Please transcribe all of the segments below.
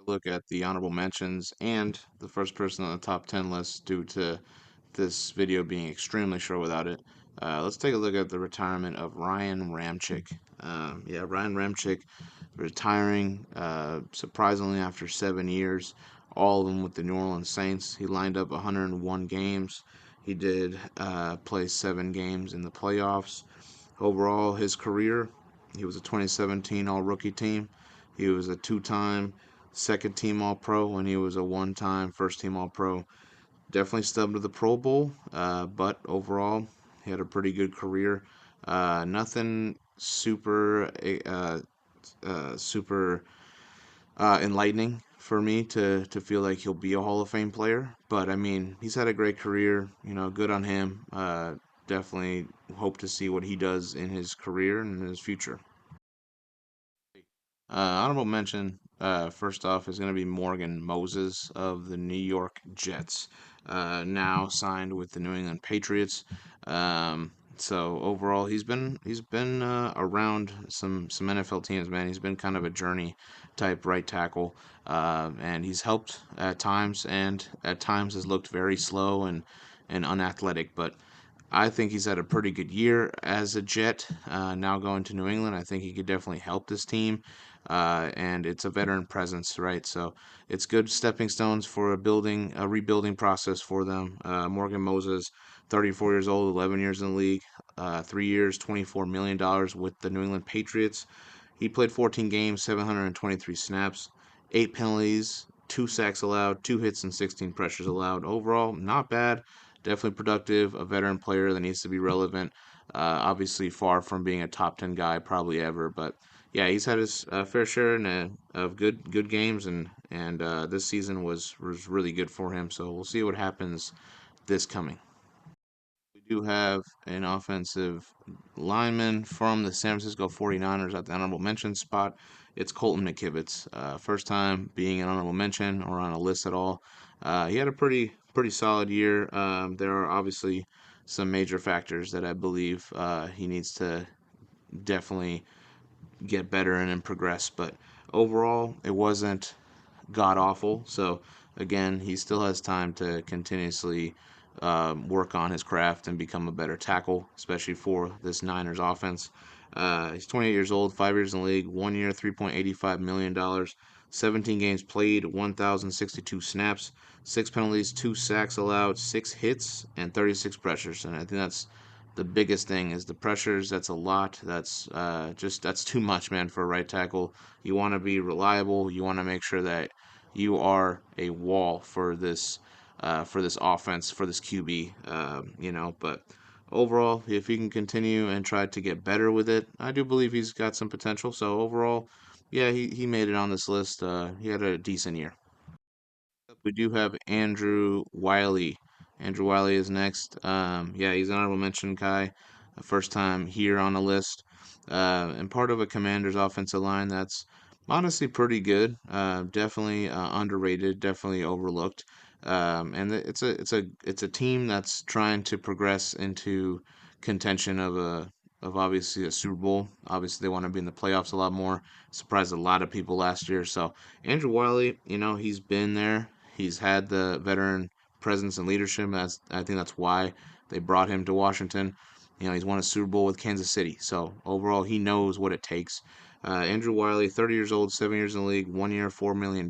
a look at the honorable mentions and the first person on the top 10 list due to this video being extremely short without it. Let's take a look at the retirement of Ryan Ramczyk. Yeah, Ryan Ramczyk retiring surprisingly after 7 years, all of them with the New Orleans Saints. He lined up 101 games. He did play 7 games in the playoffs. Overall, his career, he was a 2017 All Rookie team. He was a 2-time second team All Pro, and he was a 1-time first team All Pro. Definitely stubbed to the Pro Bowl, but overall, he had a pretty good career. Nothing super enlightening for me to feel like he'll be a Hall of Fame player. But I mean, he's had a great career. Good on him. Definitely hope to see what he does in his career and in his future. Honorable mention, first off, is going to be Morgan Moses of the New York Jets, now signed with the New England Patriots. So overall, he's been around some NFL teams, man. He's been kind of a journey type right tackle, and he's helped at times, and at times has looked very slow and unathletic, but. I think he's had a pretty good year as a Jet. Now going to New England, I think he could definitely help this team. And it's a veteran presence, right? So it's good stepping stones for a rebuilding process for them. Morgan Moses, 34 years old, 11 years in the league, 3 years, $24 million with the New England Patriots. He played 14 games, 723 snaps, 8 penalties, 2 sacks allowed, 2 hits, and 16 pressures allowed. Overall, not bad. Definitely productive. A veteran player that needs to be relevant. Obviously, far from being a top 10 guy probably ever, but yeah, he's had his fair share of good games, and this season was really good for him. So we'll see what happens this coming. We do have an offensive lineman from the San Francisco 49ers at the honorable mention spot. It's Colton McKibbitz. First time being an honorable mention or on a list at all. He had a pretty solid year. There are obviously some major factors that I believe he needs to definitely get better and progress. But overall, it wasn't god awful. So again, he still has time to continuously work on his craft and become a better tackle, especially for this Niners offense. He's 28 years old, 5 years in the league, 1 year, $3.85 million, 17 games played, 1,062 snaps, 6 penalties, 2 sacks allowed, 6 hits, and 36 pressures. And I think that's the biggest thing is the pressures. That's a lot. That's too much, man, for a right tackle. You want to be reliable. You want to make sure that you are a wall for this offense, for this QB. But overall, if he can continue and try to get better with it, I do believe he's got some potential. So overall, yeah, he made it on this list. He had a decent year. We do have Andrew Wiley. Andrew Wiley is next. Yeah, he's an honorable mention guy. First time here on the list. And part of a Commander's offensive line that's honestly pretty good. Definitely underrated. Definitely overlooked. And it's a team that's trying to progress into contention of obviously a Super Bowl. Obviously, they want to be in the playoffs a lot more. Surprised a lot of people last year. So Andrew Wiley, he's been there. He's had the veteran presence and leadership. I think that's why they brought him to Washington. He's won a Super Bowl with Kansas City. So overall, he knows what it takes. Andrew Wiley, 30 years old, 7 years in the league, 1 year, $4 million,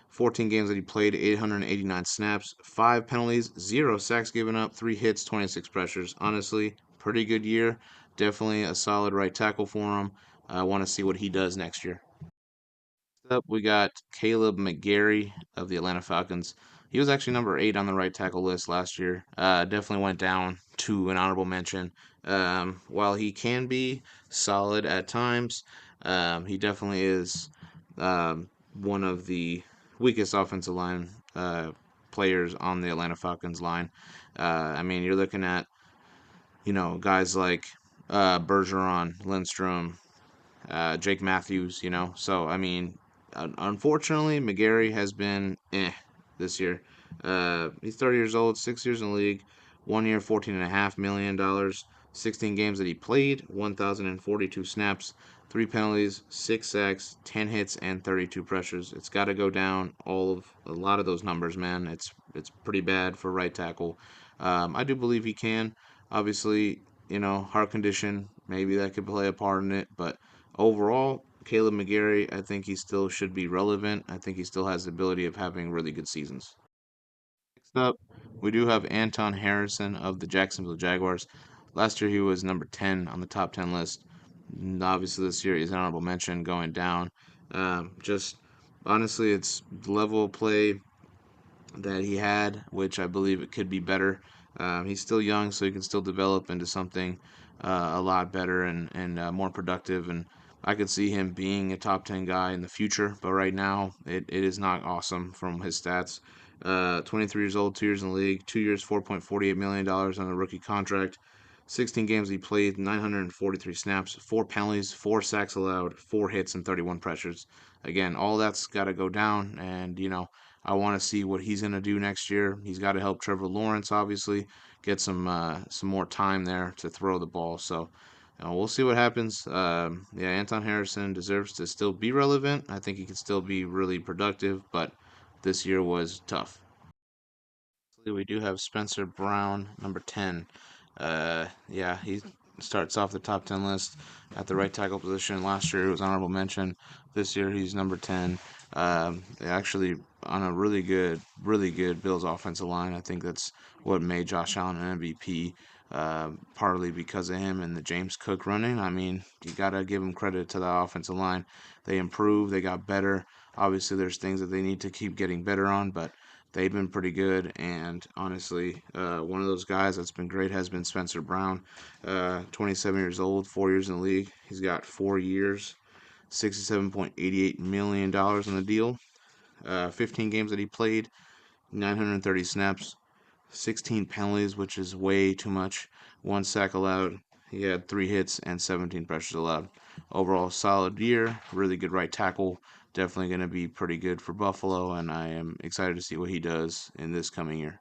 14 games that he played, 889 snaps, 5 penalties, 0 sacks given up, 3 hits, 26 pressures. Honestly, pretty good year. Definitely a solid right tackle for him. I want to see what he does next year. Up, we got Caleb McGarry of the Atlanta Falcons. He was actually number 8 on the right tackle list last year. Definitely went down to an honorable mention. While he can be solid at times, he definitely is one of the weakest offensive line players on the Atlanta Falcons line. I mean, you're looking at guys like Bergeron, Lindstrom, Jake Matthews. So I mean, unfortunately, McGarry has been this year. He's 30 years old, 6 years in the league, 1 year, $14.5 million, 16 games that he played, 1,042 snaps, 3 penalties, 6 sacks, 10 hits, and 32 pressures. It's got to go down. A lot of those numbers, man. It's pretty bad for right tackle. I do believe he can. Obviously, heart condition, maybe that could play a part in it. But overall, Caleb McGarry, I think he still should be relevant. I think he still has the ability of having really good seasons. Next up, we do have Anton Harrison of the Jacksonville Jaguars. Last year, he was number 10 on the top 10 list. Obviously, this year he's an honorable mention going down. Just honestly, it's the level of play that he had, which I believe it could be better. He's still young, so he can still develop into something a lot better and more productive. And I could see him being a top 10 guy in the future, but right now it is not awesome from his stats. 23 years old, 2 years in the league, 2 years, $4.48 million on a rookie contract. 16 games he played, 943 snaps, 4 penalties, 4 sacks allowed, 4 hits, and 31 pressures. Again, all that's got to go down, and I want to see what he's going to do next year. He's got to help Trevor Lawrence, obviously, get some more time there to throw the ball. So we'll see what happens. Yeah, Anton Harrison deserves to still be relevant. I think he can still be really productive, but this year was tough. We do have Spencer Brown, number 10. Yeah, he starts off the top 10 list at the right tackle position. Last year, it was honorable mention. This year, he's number 10. Actually, on a really good Bills offensive line. I think that's what made Josh Allen an MVP, partly because of him and the James Cook running. I mean, you got to give him credit to the offensive line. They improved, they got better. Obviously, there's things that they need to keep getting better on, but they've been pretty good. And honestly, one of those guys that's been great has been Spencer Brown. 27 years old, 4 years in the league. He's got 4 years, $67.88 million dollars on the deal. 15 games that he played, 930 snaps, 16 penalties, which is way too much. 1 sack allowed. He had 3 hits and 17 pressures allowed. Overall, solid year. Really good right tackle. Definitely going to be pretty good for Buffalo, and I am excited to see what he does in this coming year.